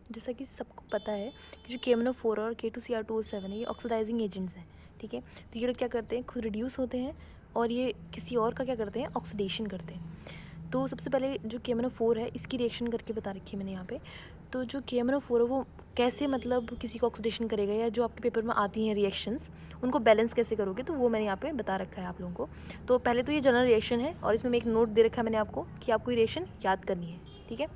जैसा कि सबको पता है कि जो KMnO4 और K2Cr2O7 है, ये ऑक्सीडाइजिंग एजेंट्स हैं, ठीक है। तो ये लोग क्या करते हैं, खुद रिड्यूस होते हैं और ये किसी और का क्या करते हैं, ऑक्सीडेशन करते हैं। तो सबसे पहले जो KMnO4 है, इसकी रिएक्शन करके बता रखी है मैंने यहाँ पे। तो जो KMnO4 है वो कैसे मतलब किसी को ऑक्सीडेशन करेगा, या जो आपके पेपर में आती हैं रिएक्शंस उनको बैलेंस कैसे करोगे, तो वो मैंने यहाँ पे बता रखा है आप लोगों को। तो पहले तो ये जनरल रिएक्शन है और इसमें एक नोट दे रखा है मैंने आपको कि आपको ये रिएक्शन याद करनी है, ठीक है।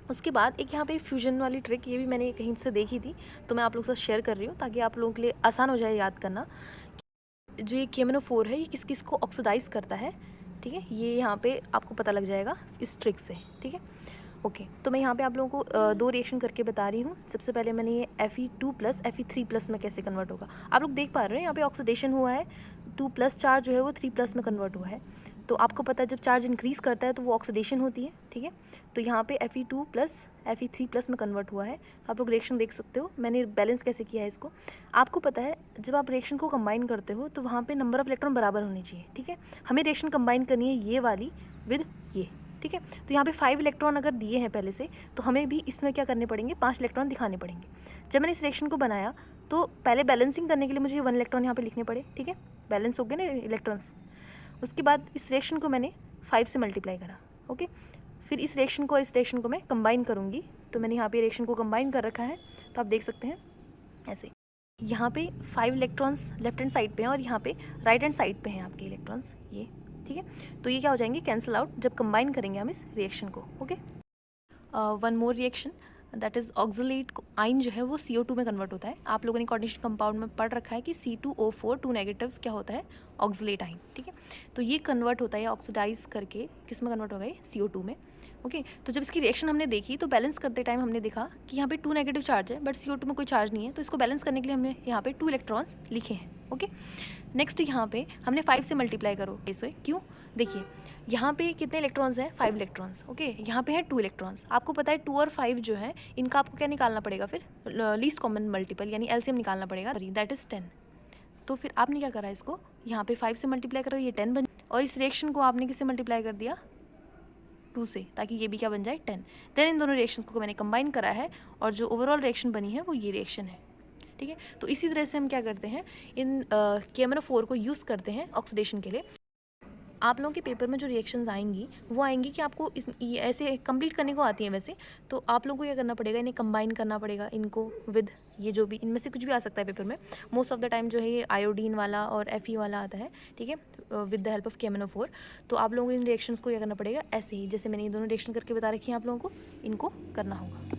उसके बाद एक यहाँ पे फ्यूजन वाली ट्रिक, ये भी मैंने कहीं से देखी थी, तो मैं आप लोगों के साथ शेयर कर रही हूँ ताकि आप लोगों के लिए आसान हो जाए याद करना। जो ये KMnO4 है, ये किस किस को ऑक्सीडाइज करता है, ठीक है, ये यहाँ पे आपको पता लग जाएगा इस ट्रिक से, ठीक है। ओके, तो मैं यहाँ पे आप लोगों को दो रिएक्शन करके बता रही हूँ। सबसे पहले मैंने ये Fe2+ Fe3+ में कैसे कन्वर्ट होगा, आप लोग देख पा रहे हैं यहाँ पे ऑक्सीडेशन हुआ है, 2+ चार्ज जो है वो 3+ में कन्वर्ट हुआ है। तो आपको पता है जब चार्ज इंक्रीज़ करता है तो वो ऑक्सीडेशन होती है, ठीक है। तो यहाँ पे Fe2+ Fe3+ में कन्वर्ट हुआ है। तो आप लोग रिएक्शन देख सकते हो, मैंने बैलेंस कैसे किया है इसको। आपको पता है जब आप रिएक्शन को कंबाइन करते हो तो वहाँ पे नंबर ऑफ इलेक्ट्रॉन बराबर होने चाहिए, ठीक है। हमें रिएक्शन कंबाइन करनी है ये वाली विद ये, ठीक है। तो यहाँ पे 5 इलेक्ट्रॉन अगर दिए हैं पहले से, तो हमें भी इसमें क्या करने पड़ेंगे, 5 इलेक्ट्रॉन दिखाने पड़ेंगे। जब मैंने इस रिएक्शन को बनाया तो पहले बैलेंसिंग करने के लिए मुझे 1 इलेक्ट्रॉन यहाँ पे लिखने पड़े, ठीक है, बैलेंस हो गए ना इलेक्ट्रॉन्स। उसके बाद इस रिएक्शन को मैंने 5 से मल्टीप्लाई करा, ओके। फिर इस रिएक्शन को और इस रिएक्शन को मैं कंबाइन करूँगी, तो मैंने यहाँ पे रिएक्शन को कंबाइन कर रखा है, तो आप देख सकते हैं ऐसे। यहाँ पे 5 इलेक्ट्रॉन्स लेफ्ट हैंड साइड पे हैं और यहाँ पे राइट हैंड साइड पे हैं आपके इलेक्ट्रॉन्स, ये, ठीक है। तो ये क्या हो जाएंगे, कैंसिल आउट जब कंबाइन करेंगे हम इस रिएक्शन को, okay. One more reaction, that is oxalate आइन जो है वो CO2 में कन्वर्ट होता है। आप लोगों ने कोऑर्डिनेशन कंपाउंड में पढ़ रखा है कि C2O4 2 नेगेटिव क्या होता है, ऑक्सलेट आइन, ठीक है। तो ये कन्वर्ट होता है ऑक्सीडाइज करके, किस में कन्वर्ट होगा, CO2 में, ओके। तो जब इसकी रिएक्शन हमने देखी तो बैलेंस करते टाइम हमने देखा कि यहाँ पे 2 नेगेटिव चार्ज है बट CO2 में कोई चार्ज नहीं है, तो इसको बैलेंस करने के लिए हमने यहाँ पे 2 इलेक्ट्रॉन्स लिखे हैं, ओके। नेक्स्ट यहाँ पे हमने 5 से मल्टीप्लाई करो इसे, क्यों, देखिए यहाँ पे कितने इलेक्ट्रॉन्स हैं, 5 इलेक्ट्रॉन्स, ओके। यहाँ पे है 2 इलेक्ट्रॉन्स। आपको पता है 2 और 5 जो है इनका आपको क्या निकालना पड़ेगा, फिर लीस्ट कॉमन मल्टीपल यानी LCM निकालना पड़ेगा, दैट इज़ 10। तो फिर आपने क्या करा, इसको यहाँ पे 5 से मल्टीप्लाई करो, ये 10 बन, और इस रिएक्शन को आपने किससे मल्टीप्लाई कर दिया, 2 से, ताकि ये भी क्या बन जाए, 10। देन इन दोनों रिएक्शंस को मैंने कंबाइन करा है और जो ओवरऑल रिएक्शन बनी है वो ये रिएक्शन है, ठीक है। तो इसी तरह से हम क्या करते हैं, इन KMnO4 को यूज़ करते हैं ऑक्सीडेशन के लिए। आप लोगों के पेपर में जो रिएक्शंस आएंगी वो आएंगी कि आपको ये ऐसे कंप्लीट करने को आती हैं वैसे, तो आप लोगों को क्या करना पड़ेगा, इन्हें कंबाइन करना पड़ेगा इनको विद ये, जो भी इनमें से कुछ भी आ सकता है पेपर में। मोस्ट ऑफ द टाइम जो है ये आयोडीन वाला और Fe वाला आता है, ठीक है, with the help of KMnO4। तो आप लोगों को इन रिएक्शंस को क्या करना पड़ेगा, ऐसे ही जैसे मैंने ये दोनों रिएक्शन करके बता रखी हैं आप लोगों को, इनको करना होगा।